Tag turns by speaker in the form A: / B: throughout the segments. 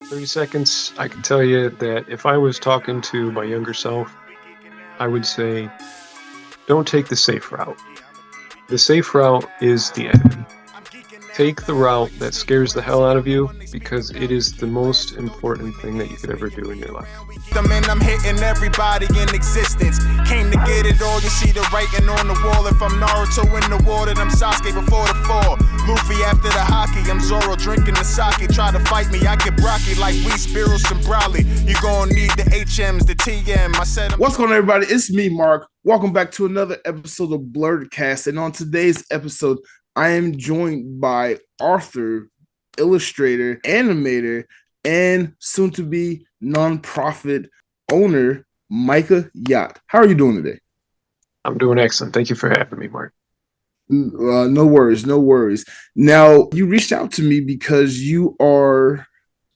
A: 30 seconds, I can tell you that if I was talking to my younger self, I would say, don't take the safe route. The safe route is the enemy. Take the route that scares the hell out of you because it is the most important thing that you could ever do in your life.
B: I'm hitting everybody in existence. Came to get it all. You see the writing on the wall. If I'm Naruto in the water, I'm Sasuke before the fall. Luffy after the hockey. I'm Zoro drinking the sake. Try to fight me, I get Brocky like we Spiros and Brawley. You gon' need the HMs, the TM. I said,
C: what's going on, everybody? It's me, Mark. Welcome back to another episode of BLERDKAST. And on today's episode, I am joined by author, illustrator, animator, and soon-to-be nonprofit owner, Micah Yott. How are you doing today?
A: I'm doing excellent. Thank you for having me, Mark.
C: No worries, no worries. Now, you reached out to me because you are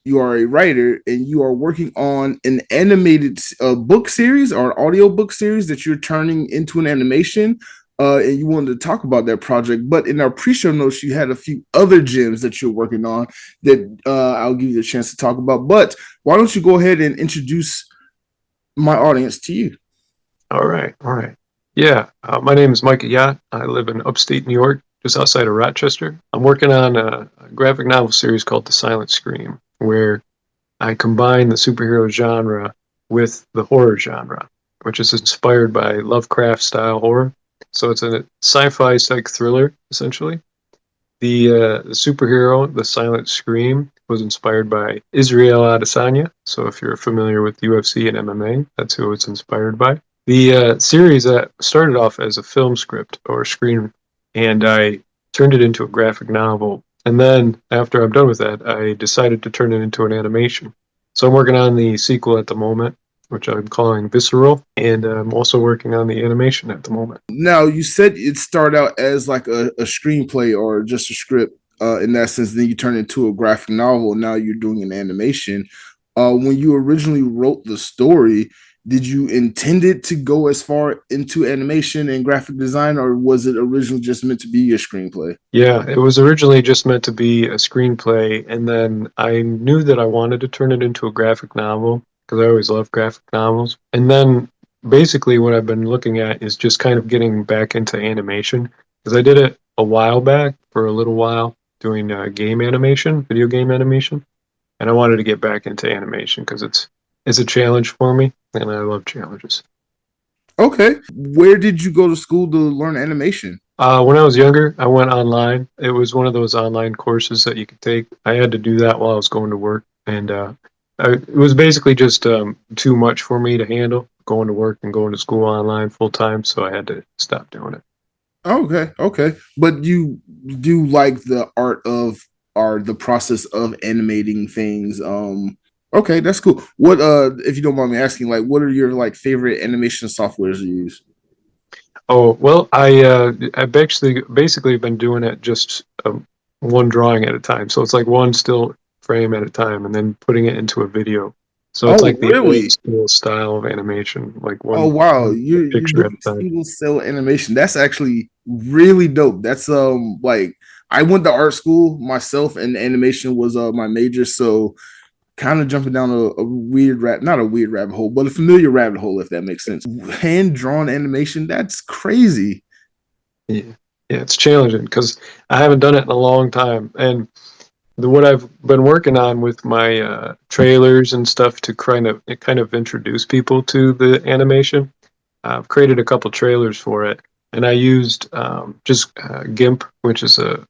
C: a writer and you are working on an animated book series or an audio book series that you're turning into an animation. And you wanted to talk about that project. But in our pre-show notes, you had a few other gems that you're working on that I'll give you a chance to talk about. But why don't you go ahead and introduce my audience to you?
A: All right. Yeah, my name is Micah Yott. I live in upstate New York, just outside of Rochester. I'm working on a graphic novel series called The Silent Scream, where I combine the superhero genre with the horror genre, which is inspired by Lovecraft-style horror. So it's a sci-fi psych thriller, essentially. The superhero, The Silent Scream, was inspired by Israel Adesanya. So if you're familiar with UFC and MMA, that's who it's inspired by. The series started off as a film script or screen, and I turned it into a graphic novel. And then after I'm done with that, I decided to turn it into an animation. So I'm working on the sequel at the moment, which I'm calling Visceral, and I'm also working on the animation at the moment.
C: Now, you said it started out as like a screenplay or just a script in that sense, then you turn it into a graphic novel, and now you're doing an animation. When you originally wrote the story, did you intend it to go as far into animation and graphic design, or was it originally just meant to be a screenplay?
A: Yeah, it was originally just meant to be a screenplay, and then I knew that I wanted to turn it into a graphic novel because I always loved graphic novels. And then basically what I've been looking at is just kind of getting back into animation because I did it a while back for a little while doing game animation, video game animation, and I wanted to get back into animation because it's a challenge for me, and I love challenges.
C: Okay. Where did you go to school to learn animation?
A: When I was younger, I went online. It was one of those online courses that you could take. I had to do that while I was going to work, and it was basically just too much for me to handle, going to work and going to school online full time, so I had to stop doing it.
C: Okay. But you do like the art of or the process of animating things. Okay, that's cool. What if you don't mind me asking, like what are your like favorite animation softwares you use?
A: Oh, well, I've actually basically been doing it just one drawing at a time. So it's like one still frame at a time and then putting it into a video. So it's
C: Oh,
A: like the
C: really?
A: old school style of animation, like
C: Oh,
A: one
C: wow. You're
A: picture at
C: doing
A: a time.
C: single cell animation. That's actually really dope. That's like I went to art school myself and animation was my major, so kind of jumping down a weird not a weird rabbit hole, but a familiar rabbit hole, if that makes sense. Hand drawn animation, that's crazy.
A: Yeah, yeah, it's challenging because I haven't done it in a long time. And what I've been working on with my trailers and stuff to kind of introduce people to the animation, I've created a couple trailers for it, and I used just GIMP, which is a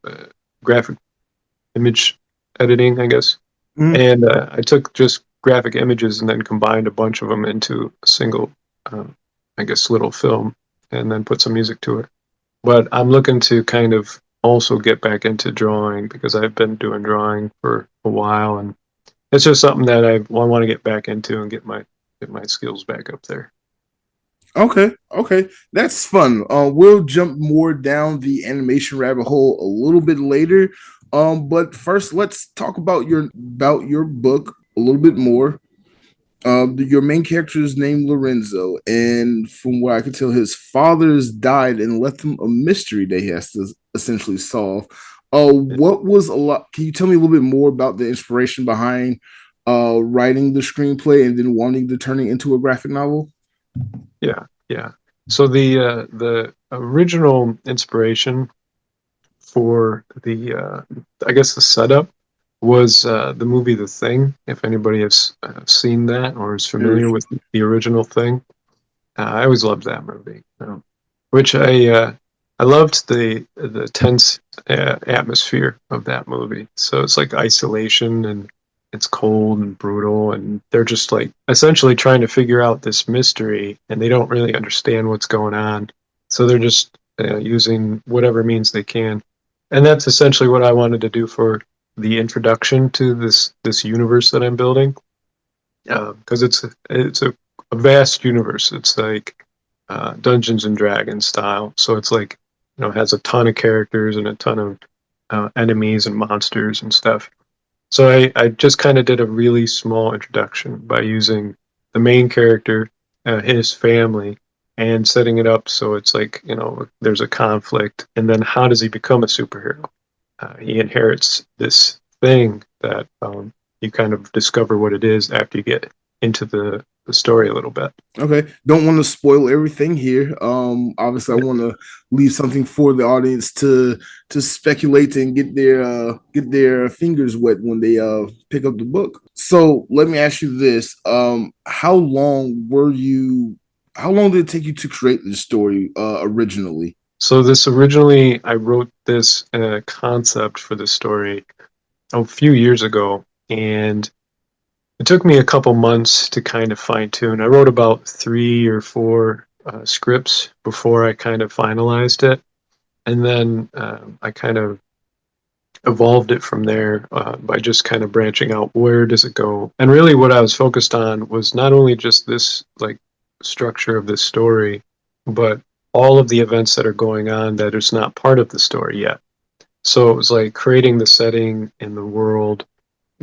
A: graphic image editing, I guess.
C: Mm.
A: And I took just graphic images and then combined a bunch of them into a single, uh, I guess, little film, and then put some music to it. But I'm looking to kind of also get back into drawing because I've been doing drawing for a while, and it's just something that I want to get back into and get my skills back up there.
C: Okay, that's fun. We'll jump more down the animation rabbit hole a little bit later. But first, let's talk about your book a little bit more. Your main character is named Lorenzo, and from what I can tell, his father's died and left him a mystery that he has to essentially solve. What was a lot? Can you tell me a little bit more about the inspiration behind writing the screenplay and then wanting to turn it into a graphic novel?
A: Yeah, yeah. So the original inspiration for I guess the setup was the movie The Thing. If anybody has seen that or is
C: Very
A: familiar
C: true.
A: with the original Thing, I always loved that movie. Which I loved the tense atmosphere of that movie. So it's like isolation and it's cold and brutal, and they're just like essentially trying to figure out this mystery, and they don't really understand what's going on. So they're just using whatever means they can, and that's essentially what I wanted to do for the introduction to this universe that I'm building, because it's a vast universe. It's like Dungeons and Dragons style. So it's like, has a ton of characters and a ton of enemies and monsters and stuff. So I just kind of did a really small introduction by using the main character, his family, and setting it up so it's like, there's a conflict. And then how does he become a superhero? He inherits this thing that you kind of discover what it is after you get into the story a little bit.
C: Okay. Don't want to spoil everything here. Obviously I want to leave something for the audience to speculate and get their fingers wet when they pick up the book. So let me ask you this. How long did it take you to create this story originally?
A: So this originally, I wrote this concept for the story a few years ago, and it took me a couple months to kind of fine tune. I wrote about 3 or 4 scripts before I kind of finalized it, and then I kind of evolved it from there by just kind of branching out where does it go. And really, what I was focused on was not only just this like structure of this story, but all of the events that are going on that is not part of the story yet. So it was like creating the setting and the world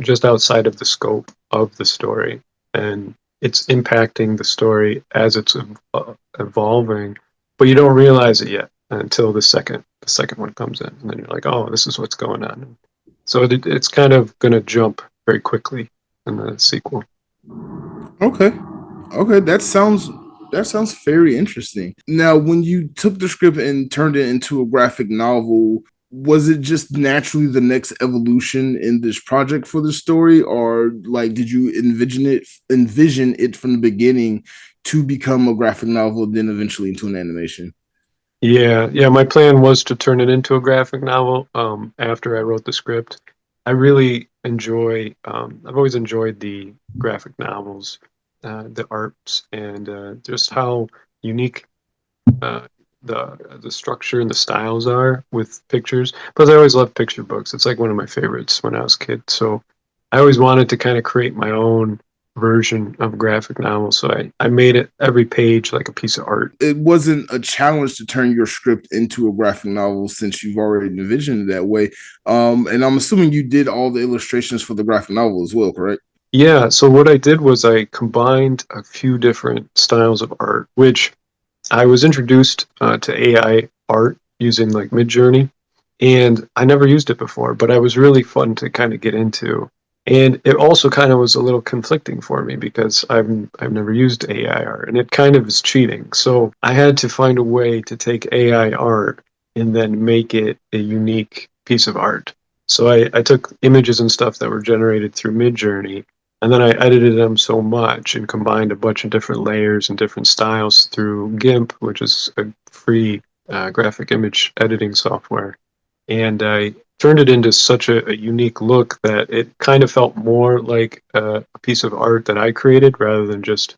A: just outside of the scope of the story, and it's impacting the story as it's evolving, but you don't realize it yet until the second one comes in, and then you're like, oh, this is what's going on. So it's kind of going to jump very quickly in the sequel.
C: Okay. Okay, that sounds very interesting. Now, when you took the script and turned it into a graphic novel, was it just naturally the next evolution in this project for the story, or like did you envision it from the beginning to become a graphic novel, then eventually into an animation?
A: Yeah, my plan was to turn it into a graphic novel after I wrote the script. I really enjoy, I've always enjoyed the graphic novels, the arts, and just how unique uh, the structure and the styles are with pictures. Plus, I always loved picture books. It's like one of my favorites when I was a kid. So I always wanted to kind of create my own version of a graphic novel. So I made it every page like a piece of art.
C: It wasn't a challenge to turn your script into a graphic novel since you've already envisioned it that way. And I'm assuming you did all the illustrations for the graphic novel as well, correct?
A: Yeah, so what I did was I combined a few different styles of art, which I was introduced to AI art using like Midjourney, and I never used it before, but I was really fun to kind of get into. And it also kind of was a little conflicting for me because I've never used AI art, and it kind of is cheating. So I had to find a way to take AI art and then make it a unique piece of art. So I took images and stuff that were generated through Midjourney, and then I edited them so much and combined a bunch of different layers and different styles through GIMP, which is a free graphic image editing software. And I turned it into such a unique look that it kind of felt more like a piece of art that I created rather than just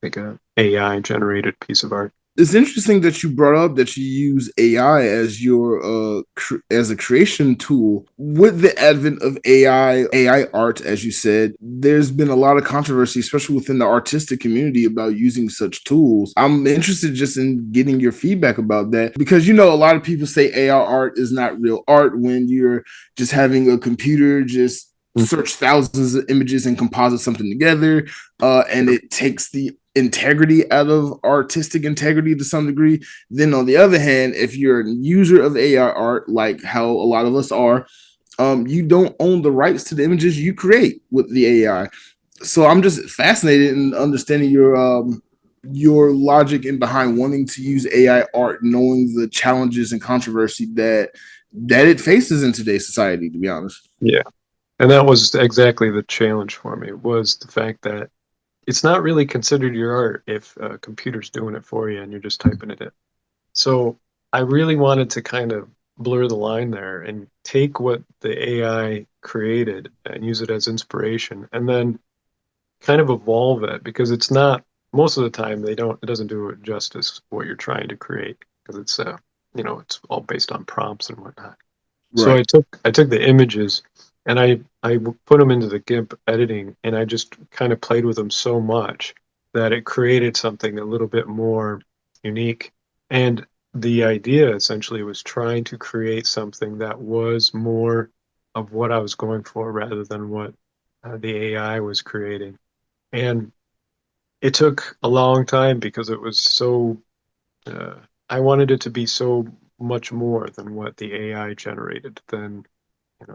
A: like a AI generated piece of art.
C: It's interesting that you brought up that you use AI as your as a creation tool. With the advent of AI art, as you said, there's been a lot of controversy, especially within the artistic community, about using such tools. I'm interested just in getting your feedback about that because a lot of people say AI art is not real art when you're just having a computer just search thousands of images and composite something together, and it takes the integrity out of artistic integrity to some degree. Then on the other hand, if you're a user of AI art, like how a lot of us are, you don't own the rights to the images you create with the AI. So I'm just fascinated in understanding your logic in behind wanting to use AI art, knowing the challenges and controversy that it faces in today's society, to be honest.
A: Yeah. And that was exactly the challenge for me, was the fact that it's not really considered your art if a computer's doing it for you and you're just typing it in. So I really wanted to kind of blur the line there and take what the AI created and use it as inspiration, and then kind of evolve it, because it's not, most of the time it doesn't do it justice what you're trying to create, because it's it's all based on prompts and whatnot. So
C: Right.
A: I took the images and I put them into the GIMP editing, and I just kind of played with them so much that it created something a little bit more unique. And the idea essentially was trying to create something that was more of what I was going for rather than what the AI was creating. And it took a long time because it was so, uh, I wanted it to be so much more than what the AI generated, than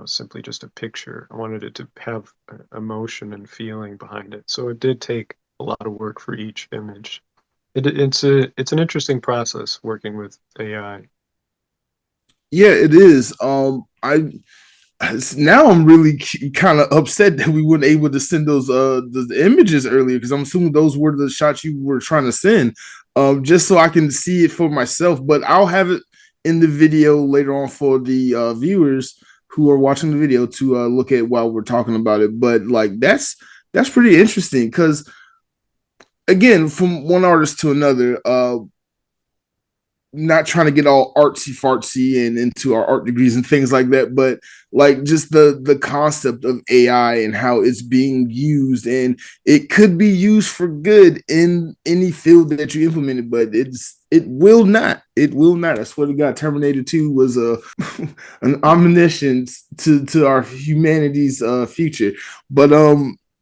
A: simply just a picture. I wanted it to have emotion and feeling behind it. So it did take a lot of work for each image. It's an interesting process working with AI.
C: Yeah, it is. I Now I'm really kind of upset that we weren't able to send the images earlier, because I'm assuming those were the shots you were trying to send, just so I can see it for myself. But I'll have it in the video later on for the viewers who are watching the video to look at while we're talking about it. But like that's pretty interesting, because again, from one artist to another, not trying to get all artsy fartsy and into our art degrees and things like that, but like just the concept of AI and how it's being used, and it could be used for good in any field that you implement it, but it will not. I swear to God, Terminator 2 was a an omniscience to our humanity's future. But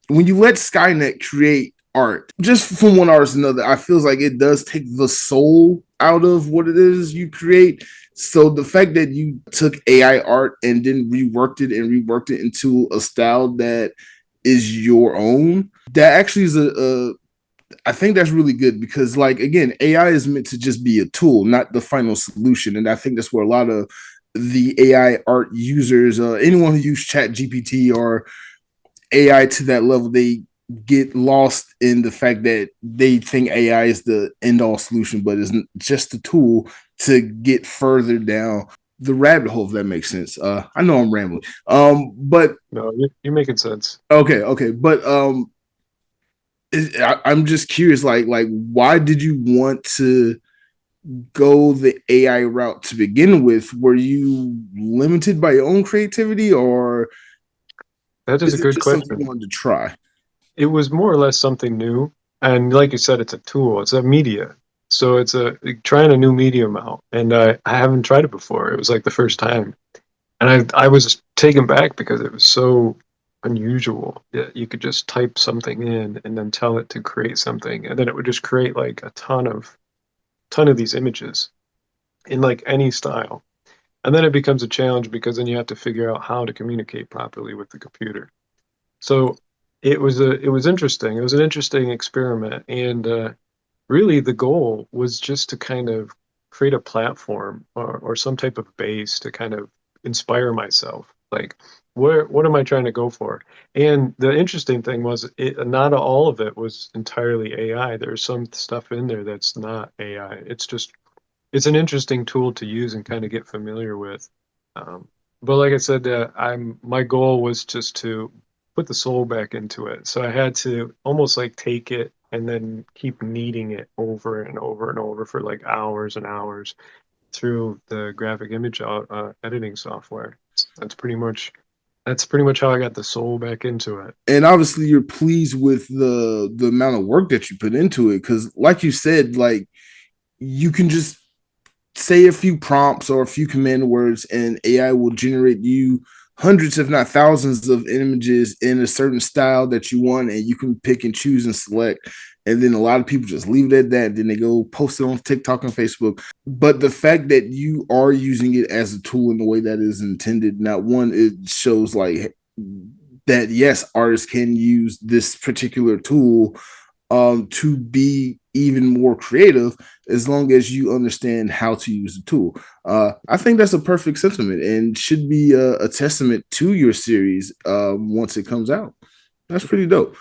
C: when you let Skynet create art just from one artist to another, I feels like it does take the soul out of what it is you create. So the fact that you took AI art and then reworked it into a style that is your own, that actually is a I think that's really good, because like again, AI is meant to just be a tool, not the final solution. And I think that's where a lot of the AI art users, anyone who use Chat GPT or AI to that level, they get lost in the fact that they think AI is the end all solution, but it's just a tool to get further down the rabbit hole, if that makes sense. I know I'm rambling. But
A: No, you're making sense.
C: okay. But I'm just curious, like why did you want to go the AI route to begin with? Were you limited by your own creativity, or
A: That is
C: is
A: a
C: it
A: good
C: just something you
A: question.
C: wanted to try?
A: It was more or less something new, and like you said, it's a tool. It's a media, so it's a trying a new medium out, and I haven't tried it before. It was like the first time, and I was taken back because it was so unusual. Yeah, you could just type something in and then tell it to create something, and then it would just create like a ton of these images in like any style. And then it becomes a challenge because then you have to figure out how to communicate properly with the computer. So it was interesting. It was an interesting experiment, and really the goal was just to kind of create a platform, or some type of base to kind of inspire myself. Like, what am I trying to go for? And the interesting thing was, not all of it was entirely AI. There's some stuff in there that's not AI. It's an interesting tool to use and kind of get familiar with. Um, but like I said, my goal was just to put the soul back into it. So I had to almost like take it and then keep kneading it over and over and over for like hours and hours through the graphic image editing software. That's pretty much how I got the soul back into it.
C: And obviously you're pleased with the amount of work that you put into it, because like you said, like you can just say a few prompts or a few command words and AI will generate you hundreds if not thousands of images in a certain style that you want, and you can pick and choose and select. and then a lot of people just leave it at that. Then they go post it on TikTok and Facebook. But the fact that you are using it as a tool in the way that is intended, not one, it shows like that yes, artists can use this particular tool to be even more creative as long as you understand how to use the tool. I think that's a perfect sentiment and should be a testament to your series once it comes out. That's pretty dope.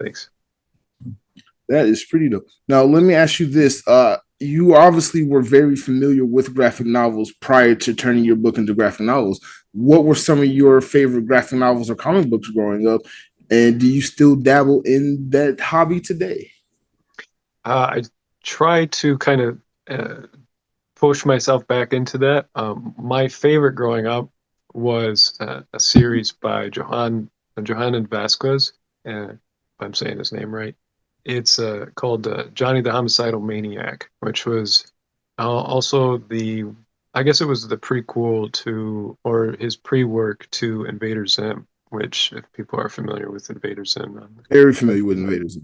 A: Thanks.
C: That is pretty dope. Now, let me ask you this. You obviously were very familiar with graphic novels prior to turning your book into graphic novels. What were some of your favorite graphic novels or comic books growing up? And do you still dabble in that hobby today?
A: I try to kind of push myself back into that. My favorite growing up was a series by Johann Vasquez. If I'm saying his name right. It's called Johnny the Homicidal Maniac, which was also I guess it was the prequel to, or his pre-work to Invader Zim, which, if people are familiar with Invader Zim,
C: Very familiar with Invaders.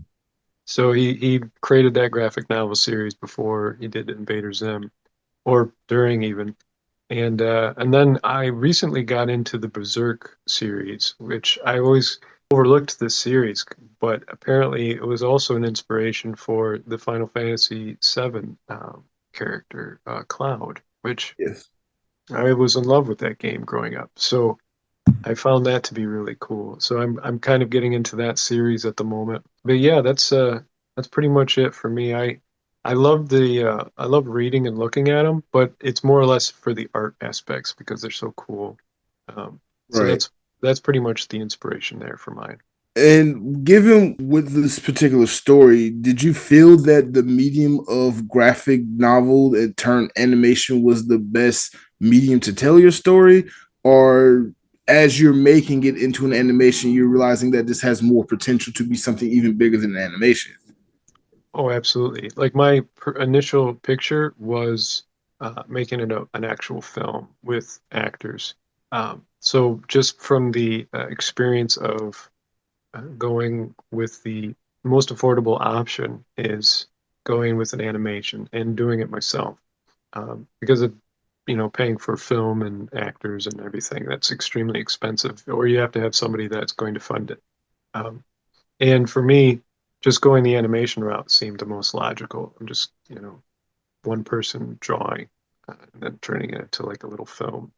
A: so he created that graphic novel series before he did Invader Zim, or during even. And then I recently got into the Berserk series, which I always overlooked this series, but apparently it was also an inspiration for the Final Fantasy VII character, Cloud, which
C: Yes.
A: I was in love with that game growing up. So I found that to be really cool. So I'm kind of getting into that series at the moment. But yeah, that's pretty much it for me. I love I love reading and looking at them, but it's more or less for the art aspects because they're so cool. So
C: Right.
A: that's pretty much the inspiration there for mine.
C: And given with this particular story, did you feel that the medium of graphic novel and turn animation was the best medium to tell your story? Or as you're making it into an animation, you're realizing that this has more potential to be something even bigger than animation?
A: Oh, absolutely. Like my initial picture was making it an actual film with actors. So just from the experience of going with the most affordable option is going with an animation and doing it myself. Because of, paying for film and actors and everything, that's extremely expensive, or you have to have somebody that's going to fund it. Um, and for me, just going the animation route seemed the most logical. I'm just, one person drawing and then turning it into like a little film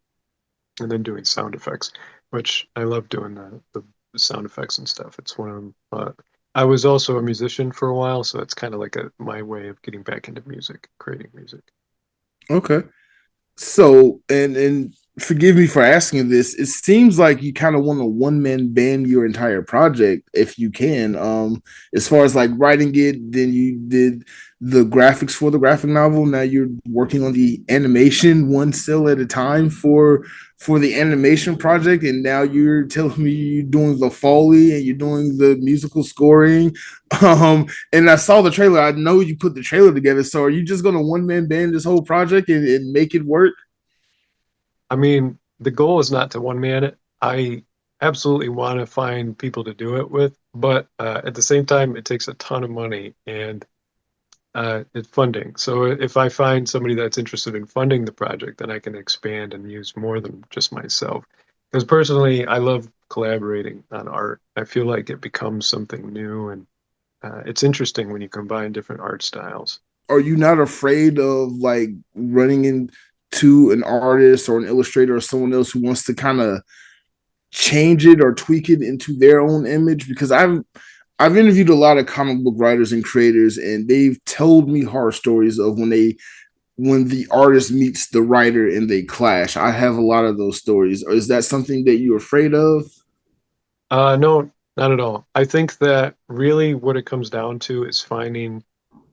A: and then doing sound effects, which I love doing the sound effects and stuff. It's one of them. I was also a musician for a while, so it's kind of like my way of getting back into music, creating music.
C: Okay. So, and forgive me for asking this. It seems like you kind of want to one man band your entire project if you can. As far as like writing it, then you did the graphics for the graphic novel. Now you're working on the animation one cell at a time for the animation project, and now you're telling me you're doing the foley and you're doing the musical scoring. And I saw the trailer. I know you put the trailer together. So are you just gonna one man band this whole project and make it work?
A: I mean, the goal is not to one man it. I absolutely want to find people to do it with, but at the same time, it takes a ton of money and it's funding. So if I find somebody that's interested in funding the project, then I can expand and use more than just myself. Because personally, I love collaborating on art. I feel like it becomes something new and it's interesting when you combine different art styles.
C: Are you not afraid of like running into an artist or an illustrator or someone else who wants to kind of change it or tweak it into their own image? Because I've interviewed a lot of comic book writers and creators, and they've told me horror stories of when the artist meets the writer and they clash. I have a lot of those stories. Or is that something that you're afraid of?
A: No, not at all. I think that really what it comes down to is finding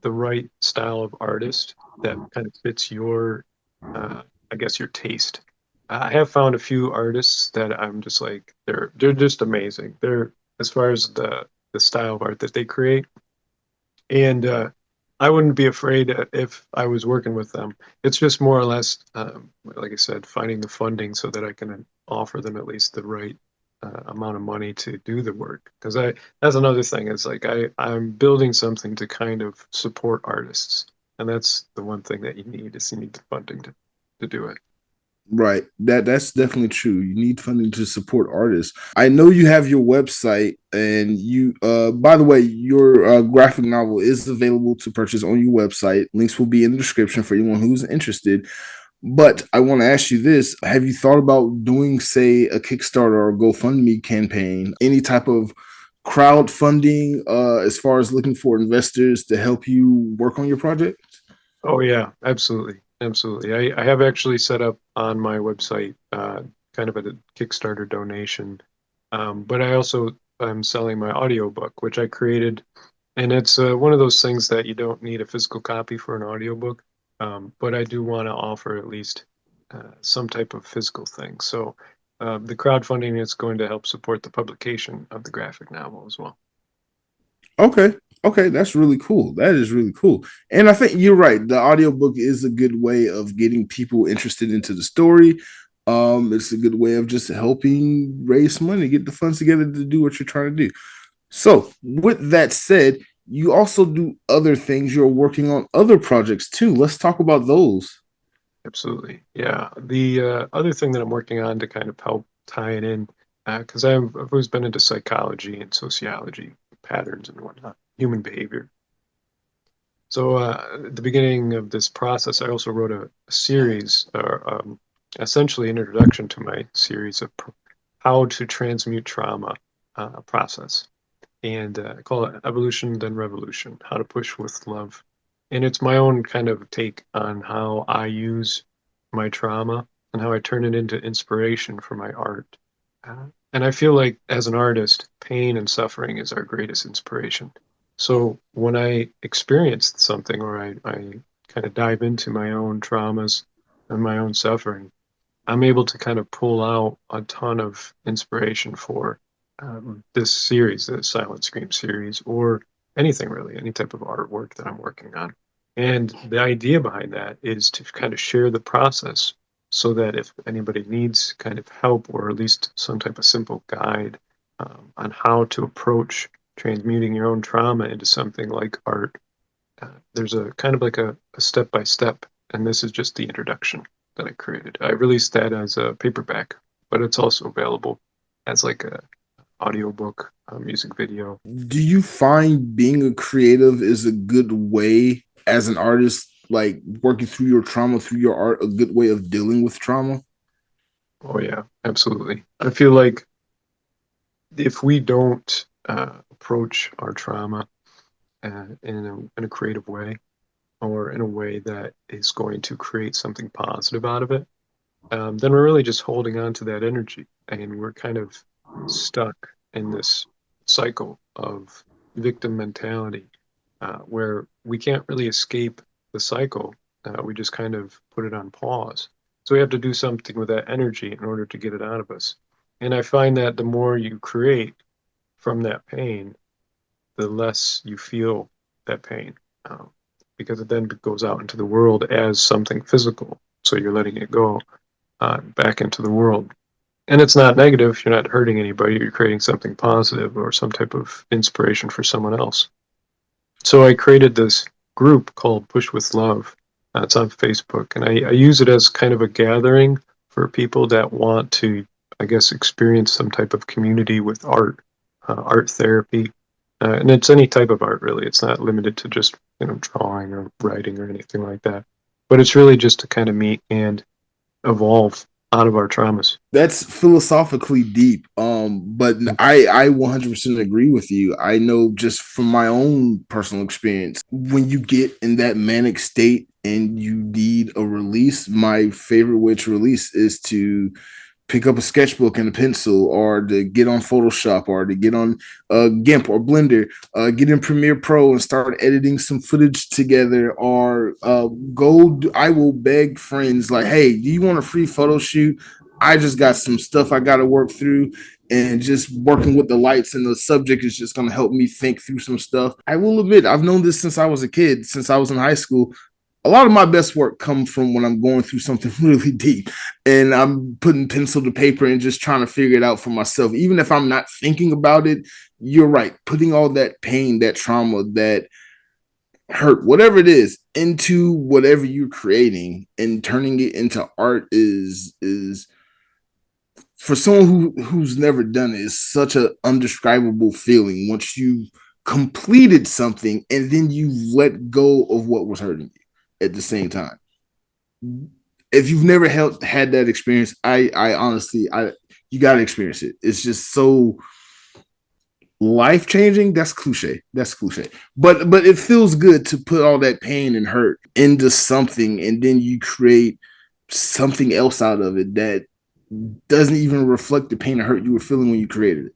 A: the right style of artist that kind of fits your, I guess, your taste. I have found a few artists that I'm just like they're just amazing. They're as far as the style of art that they create, and I wouldn't be afraid if I was working with them. It's just more or less, like I said, finding the funding so that I can offer them at least the right amount of money to do the work. Because that's another thing. Is like I'm building something to kind of support artists, and that's the one thing that you need the funding to do it.
C: Right. That's definitely true. You need funding to support artists. I know you have your website, and you by the way, your graphic novel is available to purchase on your website. Links will be in the description for anyone who's interested. But I want to ask you this. Have you thought about doing, say, a Kickstarter or a GoFundMe campaign, any type of crowdfunding as far as looking for investors to help you work on your project?
A: Oh yeah, absolutely, absolutely. I have actually set up on my website kind of a Kickstarter donation, but I also am selling my audiobook, which I created, and it's one of those things that you don't need a physical copy for an audiobook, but I do want to offer at least some type of physical thing. So the crowdfunding is going to help support the publication of the graphic novel as well.
C: Okay. Okay, that's really cool. That is really cool. And I think you're right. The audiobook is a good way of getting people interested into the story. It's a good way of just helping raise money, get the funds together to do what you're trying to do. So, with that said, you also do other things. You're working on other projects too. Let's talk about those.
A: Absolutely. Yeah. The other thing that I'm working on to kind of help tie it in, because I've always been into psychology and sociology, patterns and whatnot, human behavior. So at the beginning of this process, I also wrote a series, or essentially an introduction to my series of how to transmute trauma process. And I call it Evolution, then Revolution, how to push with love. And it's my own kind of take on how I use my trauma and how I turn it into inspiration for my art. And I feel like as an artist, pain and suffering is our greatest inspiration. So when I experience something or I kind of dive into my own traumas and my own suffering, I'm able to kind of pull out a ton of inspiration for this series, the Silent Scream series, or anything really, any type of artwork that I'm working on. And the idea behind that is to kind of share the process so that if anybody needs kind of help or at least some type of simple guide on how to approach transmuting your own trauma into something like art, there's a kind of like a step by step. And this is just the introduction that I created. I released that as a paperback, but it's also available as like a audiobook, music video.
C: Do you find being a creative is a good way as an artist, like working through your trauma through your art, a good way of dealing with trauma?
A: Oh yeah, absolutely. I feel like if we don't approach our trauma in a creative way or in a way that is going to create something positive out of it, then we're really just holding on to that energy and we're kind of stuck in this cycle of victim mentality where we can't really escape the cycle. We just kind of put it on pause. So we have to do something with that energy in order to get it out of us. And I find that the more you create from that pain, the less you feel that pain because it then goes out into the world as something physical. So you're letting it go back into the world. And it's not negative. You're not hurting anybody. You're creating something positive or some type of inspiration for someone else. So I created this group called Push with Love. It's on Facebook. And I use it as kind of a gathering for people that want to, I guess, experience some type of community with art, art therapy. And it's any type of art, really. It's not limited to just, drawing or writing or anything like that. But it's really just to kind of meet and evolve out of our traumas.
C: That's philosophically deep. But I 100% agree with you. I know just from my own personal experience, when you get in that manic state and you need a release, my favorite way to release is to pick up a sketchbook and a pencil, or to get on Photoshop, or to get on GIMP or Blender, get in Premiere Pro and start editing some footage together, or I will beg friends like, hey, do you want a free photo shoot? I just got some stuff I got to work through, and just working with the lights and the subject is just going to help me think through some stuff. I will admit, I've known this since I was a kid, since I was in high school. a lot of my best work comes from when I'm going through something really deep and I'm putting pencil to paper and just trying to figure it out for myself. Even if I'm not thinking about it, you're right. Putting all that pain, that trauma, that hurt, whatever it is, into whatever you're creating and turning it into art is for someone who's never done it, is such an undescribable feeling once you completed something and then you let go of what was hurting you at the same time. If you've never had that experience, I honestly, you got to experience it. It's just so life changing. That's cliche. That's cliche. But it feels good to put all that pain and hurt into something, and then you create something else out of it that doesn't even reflect the pain and hurt you were feeling when you created it.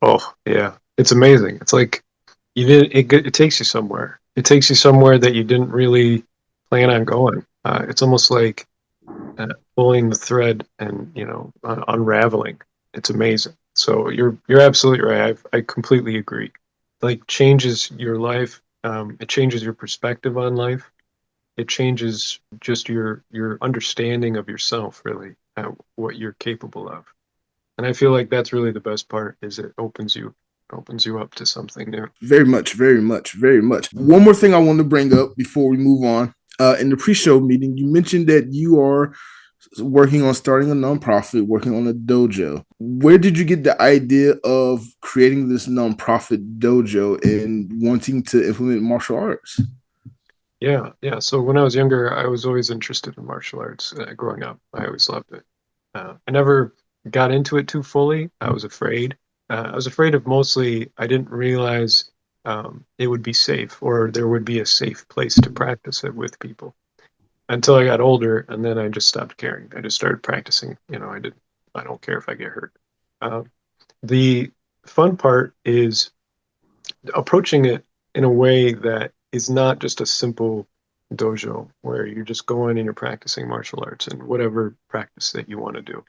A: Oh, yeah. It's amazing. It's like you didn't, it takes you somewhere. It takes you somewhere that you didn't really plan on going. It's almost like pulling the thread and, unraveling. It's amazing. So you're absolutely right. I completely agree. Like changes your life. It changes your perspective on life. It changes just your understanding of yourself, really, what you're capable of. And I feel like that's really the best part is it opens you up to something new.
C: Very much, very much, very much. One more thing I want to bring up before we move on. In the pre-show meeting, you mentioned that you are working on starting a nonprofit, working on a dojo. Where did you get the idea of creating this nonprofit dojo and wanting to implement martial arts?
A: Yeah, yeah. So when I was younger, I was always interested in martial arts growing up. I always loved it. I never got into it too fully. I was afraid. I was afraid of mostly, I didn't realize it would be safe or there would be a safe place to practice it with people until I got older, and then I just stopped caring. I just started practicing. I don't care if I get hurt. Uh, the fun part is approaching it in a way that is not just a simple dojo where you're just going and you're practicing martial arts and whatever practice that you want to do.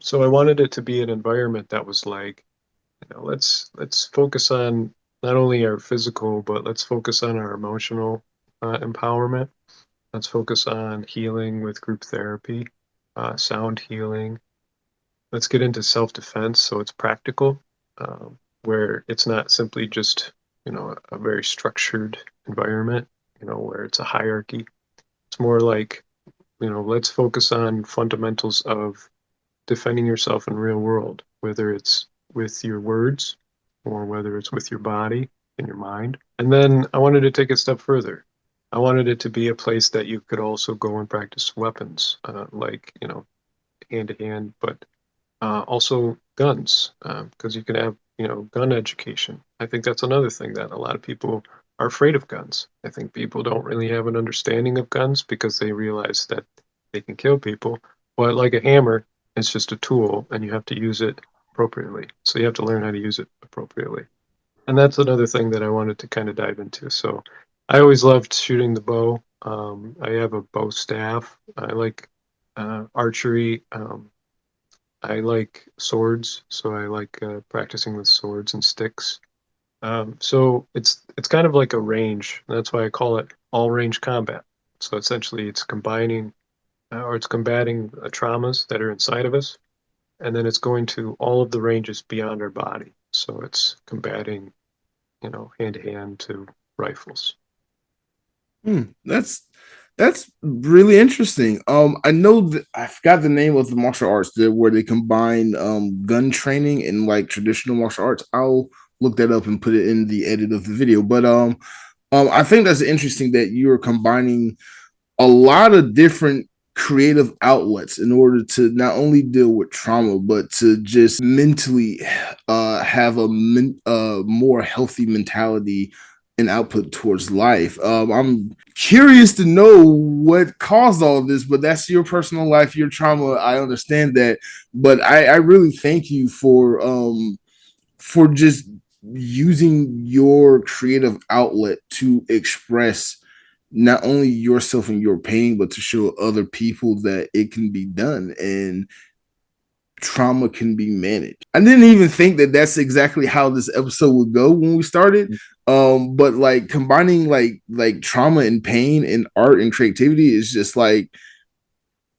A: So I wanted it to be an environment that was like, let's focus on not only our physical, but let's focus on our emotional empowerment. Let's focus on healing with group therapy, sound healing. Let's get into self-defense so it's practical, where it's not simply just, a very structured environment, where it's a hierarchy. It's more like, let's focus on fundamentals of defending yourself in real world, whether it's with your words or whether it's with your body and your mind. And then I wanted to take it a step further. I wanted it to be a place that you could also go and practice weapons, like, hand to hand, but also guns, because you can have, gun education. I think that's another thing that a lot of people are afraid of guns. I think people don't really have an understanding of guns because they realize that they can kill people. But like a hammer, it's just a tool and you have to use it appropriately. So you have to learn how to use it appropriately. And that's another thing that I wanted to kind of dive into. So I always loved shooting the bow. I have a bow staff. I like archery. I like swords, so I like practicing with swords and sticks. So it's kind of like a range. That's why I call it all range combat. So essentially, it's combining or it's combating traumas that are inside of us, and then it's going to all of the ranges beyond our body. So it's combating, hand to hand to rifles.
C: That's really interesting. I know that I forgot the name of the martial arts that where they combine gun training and like traditional martial arts. I'll look that up and put it in the edit of the video. But I think that's interesting that you're combining a lot of different creative outlets in order to not only deal with trauma but to just mentally have a more healthy mentality and output towards life. I'm curious to know what caused all of this, but that's your personal life, your trauma. I understand that, but I really thank you for just using your creative outlet to express not only yourself and your pain, but to show other people that it can be done. And trauma can be managed. I didn't even think that that's exactly how this episode would go when we started. But like combining like trauma and pain and art and creativity is just like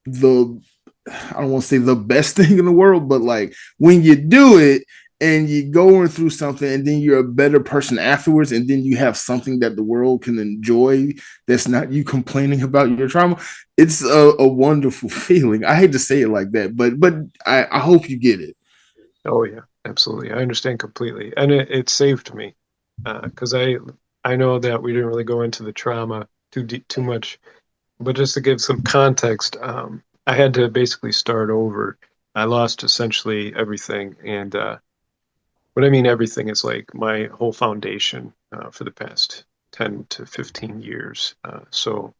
C: the I don't want to say the best thing in the world, but like when you do it and you're going through something and then you're a better person afterwards, and then you have something that the world can enjoy that's not you complaining about your trauma, it's a wonderful feeling. I hate to say it like that, but I hope you get it.
A: Oh yeah, absolutely. I understand completely, and it saved me because I know that we didn't really go into the trauma too much, but just to give some context, I had to basically start over. I lost essentially everything, and what I mean everything is like my whole foundation for the past 10 to 15 years. So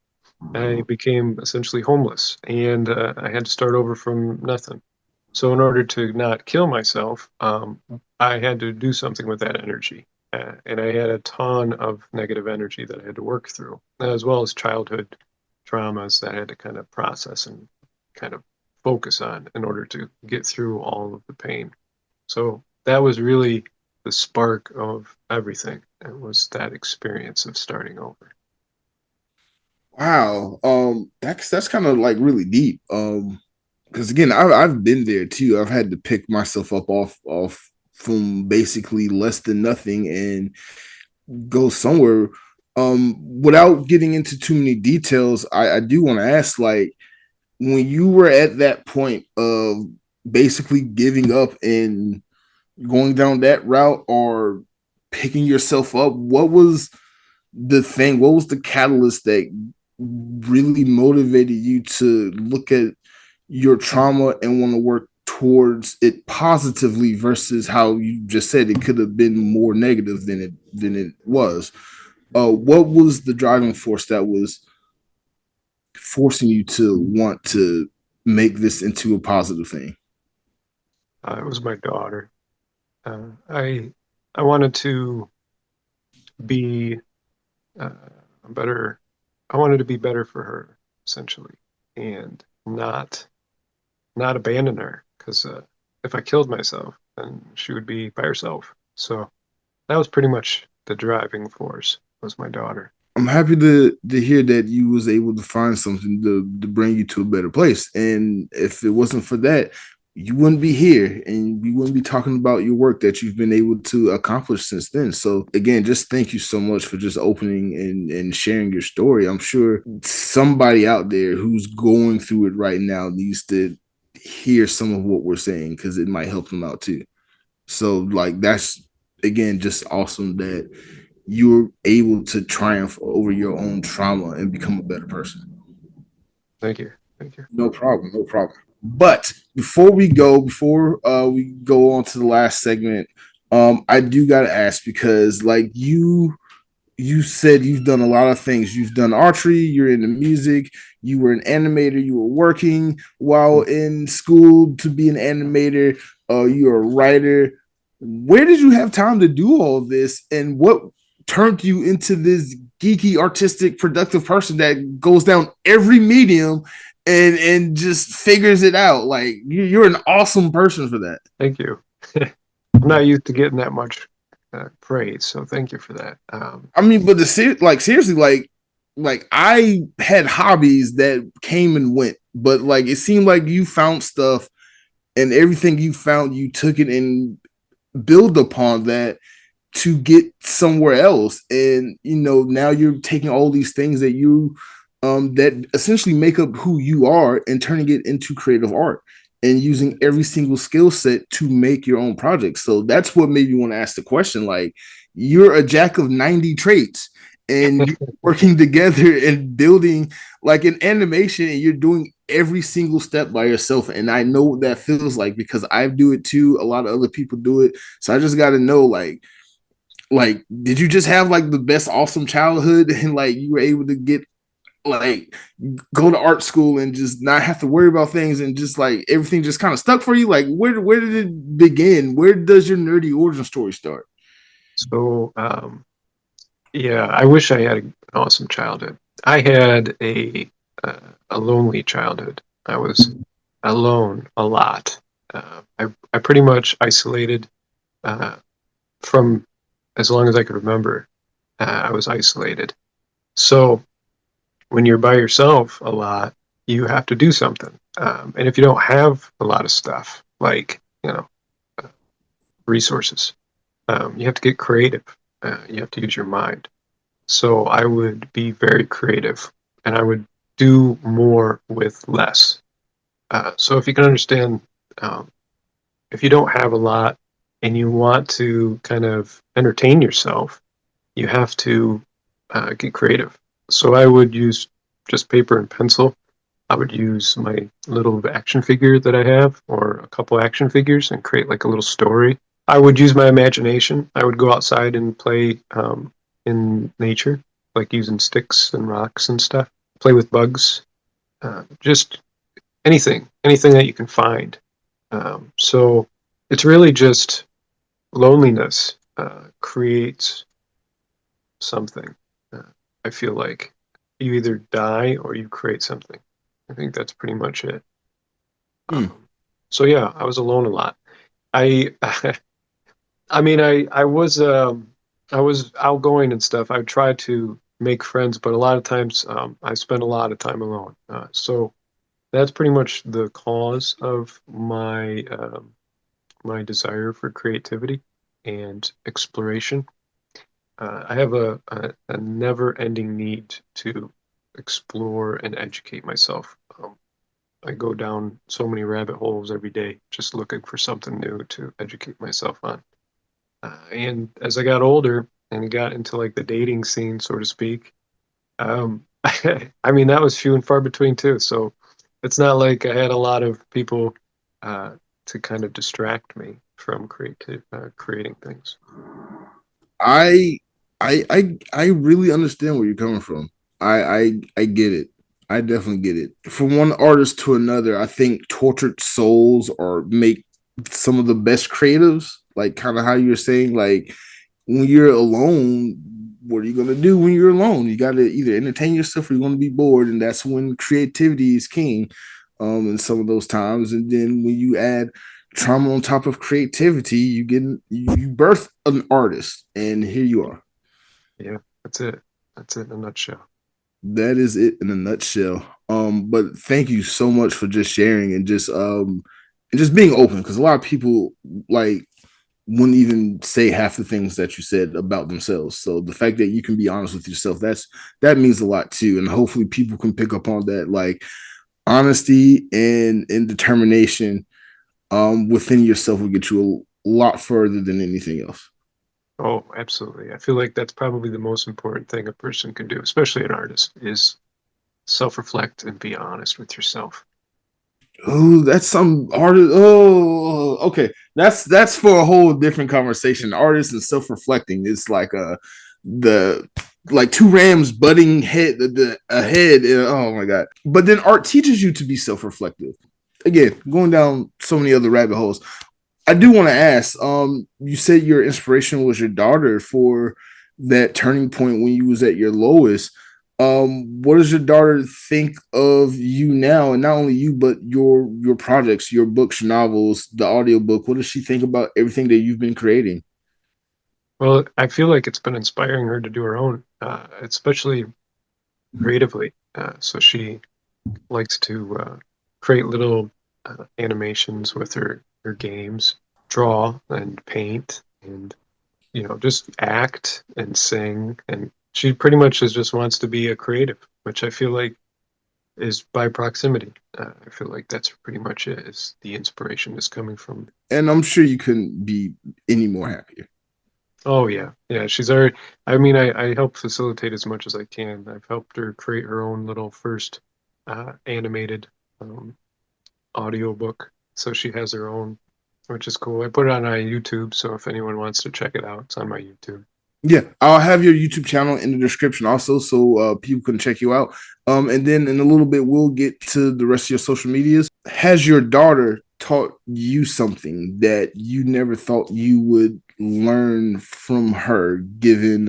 A: I became essentially homeless, and I had to start over from nothing. So in order to not kill myself, I had to do something with that energy. And I had a ton of negative energy that I had to work through, as well as childhood traumas that I had to kind of process and kind of focus on in order to get through all of the pain. So that was really the spark of everything. It was that experience of starting over.
C: Wow. That's kind of like really deep. Because again, I've been there too. I've had to pick myself up off from basically less than nothing and go somewhere. Without getting into too many details, I do want to ask, like, when you were at that point of basically giving up and going down that route or picking yourself up, what was the thing? What was the catalyst that really motivated you to look at your trauma and want to work towards it positively versus how you just said it could have been more negative than it was? What was the driving force that was forcing you to want to make this into a positive thing?
A: It was my daughter. I wanted to be uh, better. I wanted to be better for her, essentially, and not abandon her. Because if I killed myself, then she would be by herself. So that was pretty much the driving force. Was my daughter.
C: I'm happy to hear that you was able to find something to bring you to a better place. And if it wasn't for that, you wouldn't be here and we wouldn't be talking about your work that you've been able to accomplish since then. So again, just thank you so much for just opening and sharing your story. I'm sure somebody out there who's going through it right now needs to hear some of what we're saying because it might help them out too. So like that's again just awesome that you're able to triumph over your own trauma and become a better person.
A: Thank you. Thank you.
C: No problem. No problem. But before we go on to the last segment, I do gotta ask because like you said you've done a lot of things. You've done archery, you're into music, you were an animator, you were working while in school to be an animator, you're a writer. Where did you have time to do all of this? And what turned you into this geeky, artistic, productive person that goes down every medium and just figures it out? Like you're an awesome person for that.
A: Thank you. I'm not used to getting that much praise, so thank you for that.
C: I mean, but like seriously, like I had hobbies that came and went, but like it seemed like you found stuff, and everything you found, you took it and build upon that to get somewhere else. And you know, now you're taking all these things that you that essentially make up who you are and turning it into creative art and using every single skill set to make your own project. So that's what made me want to ask the question. Like, you're a jack of 90 traits and you're working together and building like an animation, and you're doing every single step by yourself. And I know what that feels like because I do it too. A lot of other people do it. So I just got to know, like, did you just have like the best awesome childhood and like you were able to get like go to art school and just not have to worry about things and just like everything just kind of stuck for you? Like where did it begin? Where does your nerdy origin story start?
A: So, yeah, I wish I had an awesome childhood. I had a lonely childhood. I was alone a lot. I pretty much isolated from as long as I could remember. I was isolated. So when you're by yourself a lot, you have to do something. And if you don't have a lot of stuff, like, resources, you have to get creative. You have to use your mind. So I would be very creative and I would do more with less. So if you can understand, um, if you don't have a lot and you want to kind of entertain yourself, you have to get creative. So I would use just paper and pencil. I would use my little action figure that I have, or a couple action figures, and create like a little story. I would use my imagination. I would go outside and play in nature, like using sticks and rocks and stuff. Play with bugs, just anything that you can find. So it's really just loneliness creates something. Uh, I feel like you either die or you create something. I think that's pretty much it.
C: Hmm.
A: So yeah, I was alone a lot. I, I mean, I was outgoing and stuff. I tried to make friends, but a lot of times I spent a lot of time alone. So that's pretty much the cause of my desire for creativity and exploration. I have a never-ending need to explore and educate myself. I go down so many rabbit holes every day just looking for something new to educate myself on. And as I got older and got into like the dating scene, so to speak, I mean, that was few and far between too. So it's not like I had a lot of people to kind of distract me from creating things.
C: I I really understand where you're coming from. I get it. I definitely get it. From one artist to another, I think tortured souls or make some of the best creatives. Like kind of how you're saying, like when you're alone, what are you gonna do when you're alone? You gotta either entertain yourself or you're gonna be bored, and that's when creativity is king. In some of those times, and then when you add trauma on top of creativity, you birth an artist, and here you are.
A: Yeah, that's it. That's it in a nutshell.
C: That is it in a nutshell. But thank you so much for just sharing and just being open because a lot of people like wouldn't even say half the things that you said about themselves. So the fact that you can be honest with yourself, that means a lot too. And hopefully people can pick up on that, like honesty and determination within yourself will get you a lot further than anything else.
A: Oh, absolutely. I feel like that's probably the most important thing a person can do, especially an artist, is self-reflect and be honest with yourself.
C: Oh, that's some artist. Oh, okay. That's for a whole different conversation. Artists and self-reflecting. It's like the like two rams butting head the ahead. Oh my god! But then art teaches you to be self-reflective. Again, going down so many other rabbit holes. I do want to ask. You said your inspiration was your daughter for that turning point when you was at your lowest. What does your daughter think of you now, and not only you, but your projects, your books, your novels, the audiobook? What does she think about everything that you've been creating?
A: Well, I feel like it's been inspiring her to do her own, especially creatively. So she likes to create little animations with her games, draw and paint, and just act and sing. And she pretty much just wants to be a creative, which I feel like is by proximity. I feel like that's pretty much it. Is the inspiration is coming from.
C: And I'm sure you couldn't be any more happier.
A: Oh yeah, yeah. She's already. I mean, I help facilitate as much as I can. I've helped her create her own little first animated um, audio book, so she has her own, which is cool. I put it on YouTube, so if anyone wants to check it out, it's on my YouTube.
C: Yeah, I'll have your YouTube channel in the description also, so people can check you out. And then in a little bit, we'll get to the rest of your social medias. Has your daughter taught you something that you never thought you would learn from her, given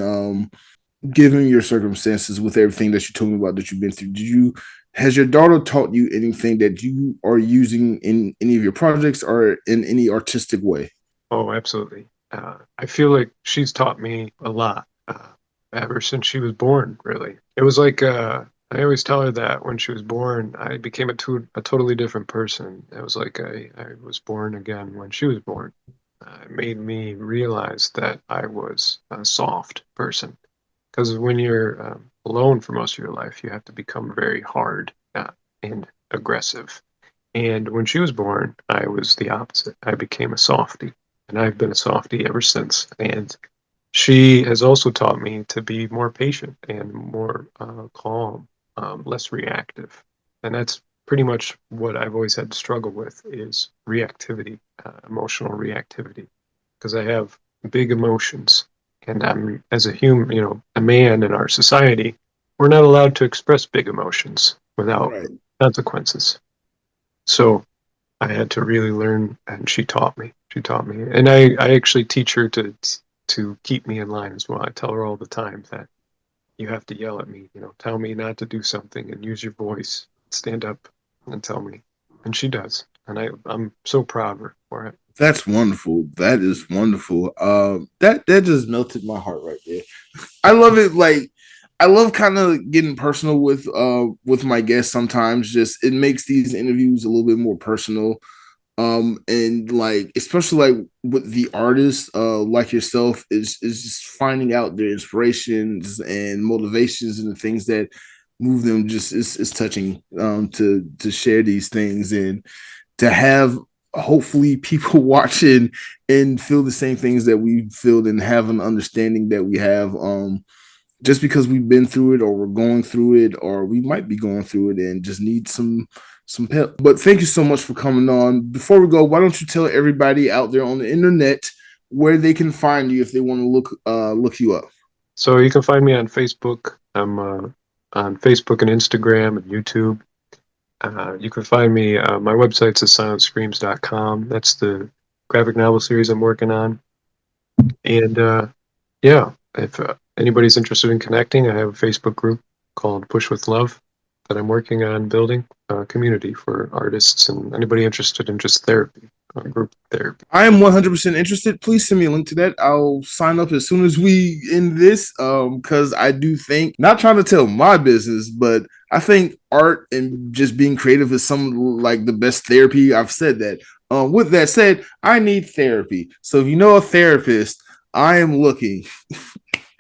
C: your circumstances with everything that you told me about that you've been through? Did you Has your daughter taught you anything that you are using in any of your projects or in any artistic way?
A: Oh, absolutely. I feel like she's taught me a lot ever since she was born, really. It was like I always tell her that when she was born, I became a totally different person. It was like I was born again when she was born. It made me realize that I was a soft person. Because when you're alone for most of your life, you have to become very hard and aggressive. And when she was born, I was the opposite. I became a softie, and I've been a softie ever since. And she has also taught me to be more patient and more calm, less reactive. And that's pretty much what I've always had to struggle with is reactivity, emotional reactivity, because I have big emotions. And I'm, as a human, a man in our society, we're not allowed to express big emotions without
C: Right.
A: consequences. So I had to really learn, and she taught me. She taught me, and I actually teach her to keep me in line as well. I tell her all the time that you have to yell at me, tell me not to do something, and use your voice, stand up, and tell me, and she does, and I'm so proud of her for it.
C: That's wonderful. That is wonderful. That just melted my heart right there. I love it. Like, I love kind of getting personal with my guests sometimes. Just it makes these interviews a little bit more personal. And like especially like with the artists like yourself is just finding out their inspirations and motivations and the things that move them just is touching to share these things and to have hopefully people watching and feel the same things that we feel and have an understanding that we have just because we've been through it or we're going through it or we might be going through it and just need some help. But thank you so much for coming on. Before we go, why don't you tell everybody out there on the internet where they can find you if they want to look you up?
A: So you can find me on Facebook. I'm on Facebook and Instagram and YouTube. You can find me. My website's silencescreams.com. That's the graphic novel series I'm working on. And yeah, if anybody's interested in connecting, I have a Facebook group called Push with Love that I'm working on building a community for artists and anybody interested in just therapy, group therapy.
C: I am 100% interested. Please send me a link to that. I'll sign up as soon as we end this because I do think, not trying to tell my business, but I think art and just being creative is some like the best therapy. I've said that. With that said, I need therapy. So if you know a therapist, I am looking.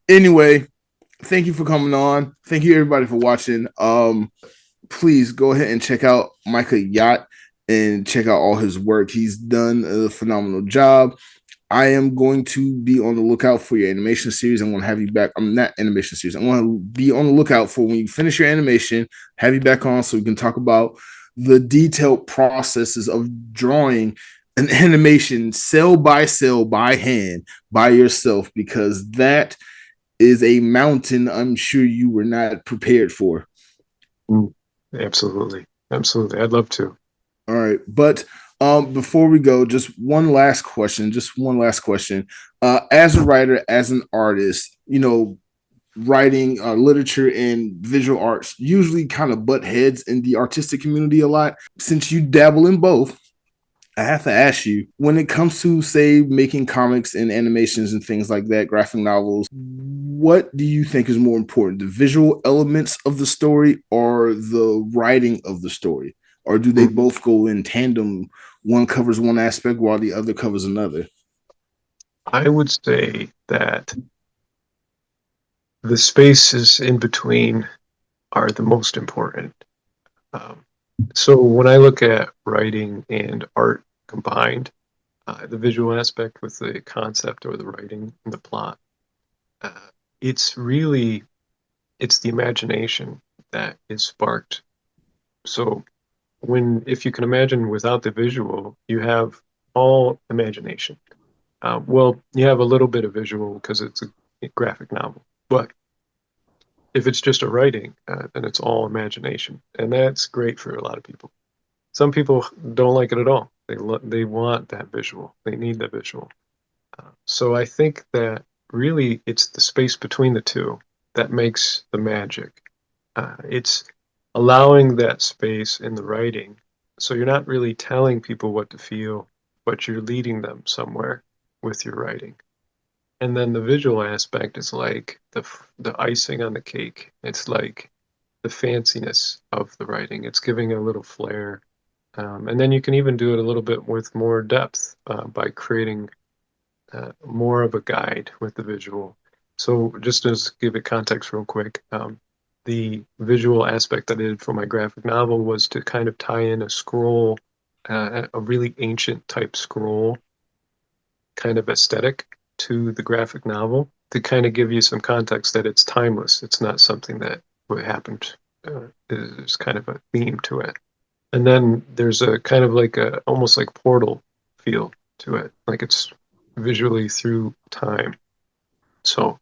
C: Anyway, thank you for coming on. Thank you everybody for watching. Please go ahead and check out Micah Yott and check out all his work. He's done a phenomenal job. I am going to be on the lookout for your animation series. I'm going to have you back. I'm not animation series. I'm going to be on the lookout for when you finish your animation, have you back on so we can talk about the detailed processes of drawing an animation cell by hand by yourself, because that is a mountain I'm sure you were not prepared for.
A: Mm, absolutely. Absolutely. I'd love to.
C: All right. But before we go, just one last question. Just one last question. As a writer, as an artist, writing literature and visual arts usually kind of butt heads in the artistic community a lot. Since you dabble in both, I have to ask you, when it comes to, say, making comics and animations and things like that, graphic novels, what do you think is more important, the visual elements of the story or the writing of the story? Or do they
A: Mm,
C: both go in tandem? One covers one aspect while the other covers another.
A: I would say that the spaces in between are the most important. Um, so when I look at writing and art combined, the visual aspect with the concept or the writing and the plot, uh, it's really it's the imagination that is sparked. So if you can imagine without the visual, you have all imagination. Well, you have a little bit of visual because it's a graphic novel, but if it's just a writing, then it's all imagination, and that's great for a lot of people. Some people don't like it at all. They want that visual. They need that visual. So I think that really it's the space between the two that makes the magic. It's allowing that space in the writing. So you're not really telling people what to feel, but you're leading them somewhere with your writing. And then the visual aspect is like the icing on the cake. It's like the fanciness of the writing. It's giving a little flair. And then you can even do it a little bit with more depth by creating more of a guide with the visual. So just to give it context real quick, the visual aspect that I did for my graphic novel was to kind of tie in a scroll, a really ancient type scroll kind of aesthetic to the graphic novel to kind of give you some context that it's timeless. It's not something that what happened. Is kind of a theme to it. And then there's a kind of like a almost like Portal feel to it, like it's visually through time. So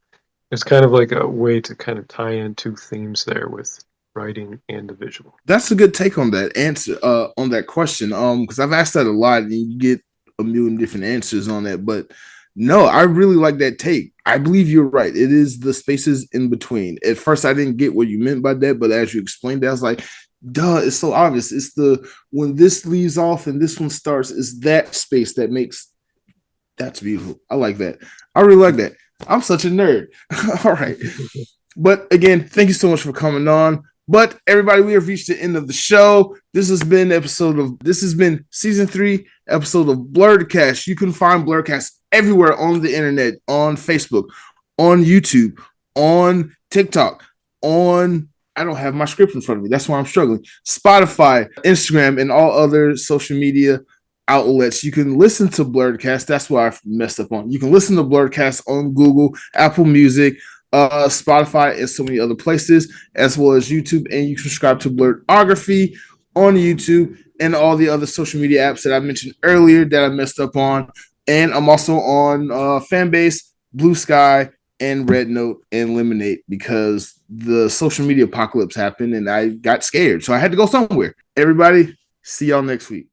A: it's kind of like a way to kind of tie in two themes there with writing and the visual.
C: That's a good take on that answer, on that question. Because I've asked that a lot, and you get a million different answers on that. But no, I really like that take. I believe you're right. It is the spaces in between. At first, I didn't get what you meant by that, but as you explained that, I was like, duh, it's so obvious. It's the when this leaves off and this one starts, is that space that makes that's beautiful. I like that. I really like that. I'm such a nerd. All right. But again, thank you so much for coming on. But everybody, we have reached the end of the show. This has been season 3, episode of BLERDKAST. You can find BLERDKAST everywhere on the internet, on Facebook, on YouTube, on TikTok, on I don't have my script in front of me. That's why I'm struggling. Spotify, Instagram, and all other social media outlets. You can listen to BLERDKAST. That's what I messed up on. You can listen to BLERDKAST on Google, Apple Music, Spotify, and so many other places, as well as YouTube. And you can subscribe to Blerdography on YouTube and all the other social media apps that I mentioned earlier that I messed up on. And I'm also on Fanbase, Blue Sky, and Red Note and Lemonade because the social media apocalypse happened and I got scared. So I had to go somewhere. Everybody, see y'all next week.